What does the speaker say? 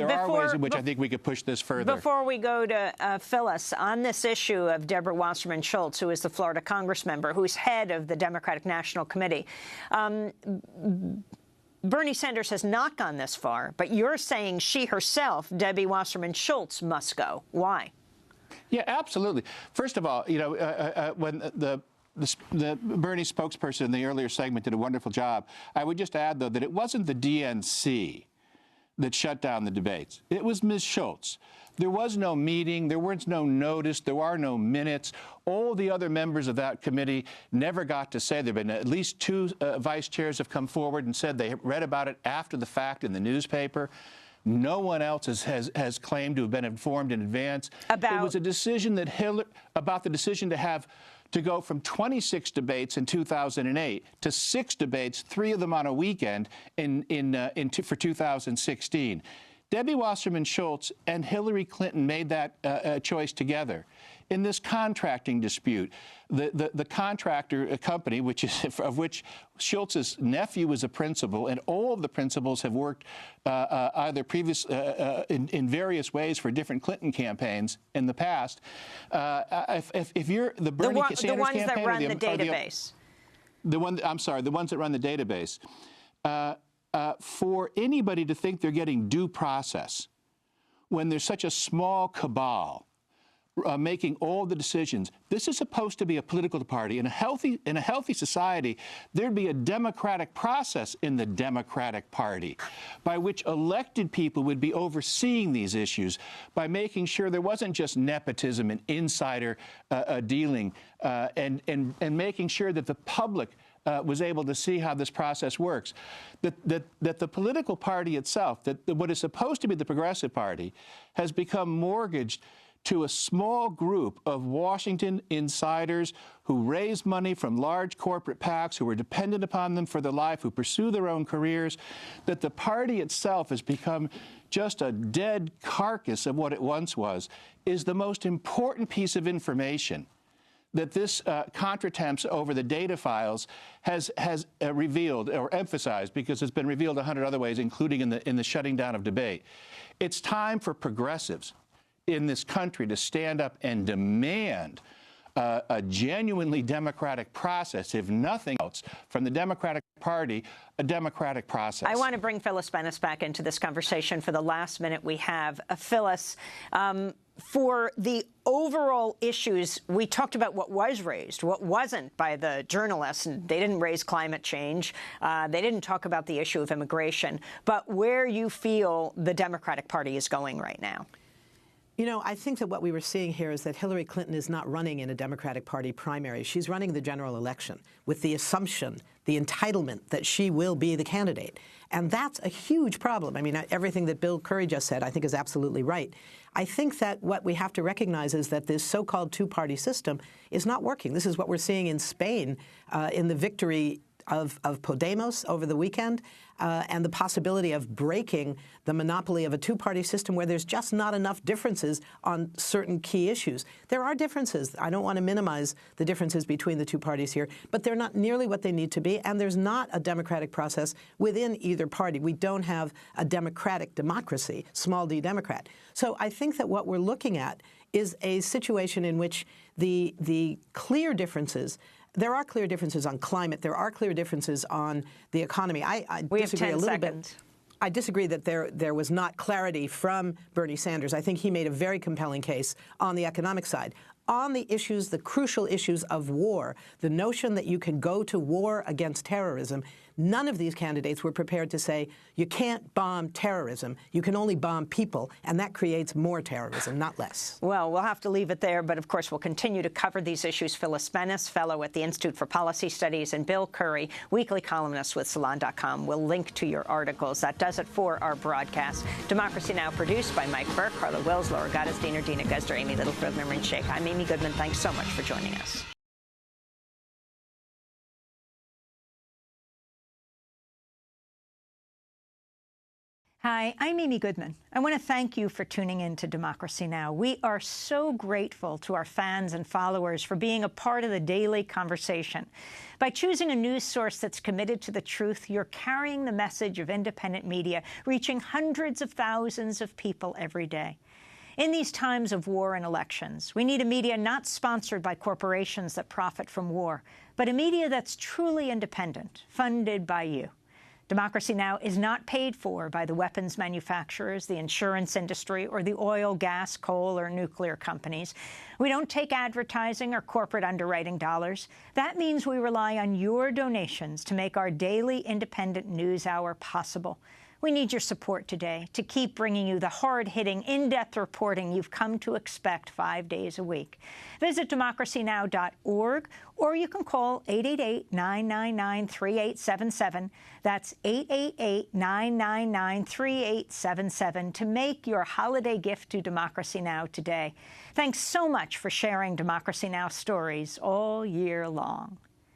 there are ways in which I think we could push this further. Before we go to Phyllis, on this issue of Debbie Wasserman Schultz, who is the Florida Congress member, who's head of the Democratic National Committee, Bernie Sanders has not gone this far, but you're saying she herself, Debbie Wasserman Schultz, must go. Why? Yeah, absolutely. First of all, you know, when the Bernie spokesperson in the earlier segment did a wonderful job, I would just add, though, that it wasn't the DNC that shut down the debates. It was Ms. Schultz. There was no meeting. There was no notice. There are no minutes. All the other members of that committee never got to say. There have been at least two vice chairs have come forward and said they read about it after the fact in the newspaper. No one else has claimed to have been informed in advance. It was a decision that about the decision to go from 26 debates in 2008 to 6 debates, 3 of them on a weekend for 2016. Debbie Wasserman Schultz and Hillary Clinton made that choice together. In this contracting dispute, the contractor company, of which Schultz's nephew is a principal, and all of the principals have worked either in various ways for different Clinton campaigns in the past. If you're the Bernie Sanders campaign, the ones that run the database, the ones that run the database. For anybody to think they're getting due process when there's such a small cabal making all the decisions. This is supposed to be a political party. In a healthy society, there'd be a democratic process in the Democratic Party by which elected people would be overseeing these issues by making sure there wasn't just nepotism and insider dealing and making sure that the public was able to see how this process works. That the political party itself, that what is supposed to be the Progressive Party, has become mortgaged to a small group of Washington insiders who raise money from large corporate PACs, who are dependent upon them for their life, who pursue their own careers, that the party itself has become just a dead carcass of what it once was, is the most important piece of information that this contretemps over the data files has revealed or emphasized, because it's been revealed 100 other ways, including in the shutting down of debate. It's time for progressives in this country to stand up and demand a genuinely democratic process, if nothing else, from the Democratic Party, a democratic process. I want to bring Phyllis Bennis back into this conversation for the last minute we have. Phyllis, for the overall issues, we talked about what was raised, what wasn't by the journalists, and they didn't raise climate change. They didn't talk about the issue of immigration. But where you feel the Democratic Party is going right now? You know, I think that what we were seeing here is that Hillary Clinton is not running in a Democratic Party primary. She's running the general election with the assumption, the entitlement that she will be the candidate. And that's a huge problem. I mean, everything that Bill Curry just said, I think, is absolutely right. I think that what we have to recognize is that this so-called two-party system is not working. This is what we're seeing in Spain in the victory of Podemos over the weekend, and the possibility of breaking the monopoly of a two-party system where there's just not enough differences on certain key issues. There are differences. I don't want to minimize the differences between the two parties here, but they're not nearly what they need to be, and there's not a democratic process within either party. We don't have a democratic democracy, small d Democrat. So I think that what we're looking at is a situation in which the clear differences. There are clear differences on climate. There are clear differences on the economy. I disagree a little bit. I disagree that there was not clarity from Bernie Sanders. I think he made a very compelling case on the economic side. On the issues, the crucial issues of war, the notion that you can go to war against terrorism, none of these candidates were prepared to say, you can't bomb terrorism, you can only bomb people, and that creates more terrorism, not less. Well, we'll have to leave it there, but of course we'll continue to cover these issues. Phyllis Bennis, fellow at the Institute for Policy Studies, and Bill Curry, weekly columnist with Salon.com. We'll link to your articles. That does it for our broadcast. Democracy Now! Produced by Mike Burke, Carla Wills, Laura Gaddis, Dina Guzder, Amy Littlefield, Nimrin Sheikh. I'm Amy Goodman. Thanks so much for joining us. Hi, I'm Amy Goodman. I want to thank you for tuning in to Democracy Now! We are so grateful to our fans and followers for being a part of the daily conversation. By choosing a news source that's committed to the truth, you're carrying the message of independent media, reaching hundreds of thousands of people every day. In these times of war and elections, we need a media not sponsored by corporations that profit from war, but a media that's truly independent, funded by you. Democracy Now! Is not paid for by the weapons manufacturers, the insurance industry, or the oil, gas, coal, or nuclear companies. We don't take advertising or corporate underwriting dollars. That means we rely on your donations to make our daily independent news hour possible. We need your support today to keep bringing you the hard-hitting, in-depth reporting you've come to expect 5 days a week. Visit democracynow.org, or you can call 888-999-3877. That's 888-999-3877 to make your holiday gift to Democracy Now! Today. Thanks so much for sharing Democracy Now! Stories all year long.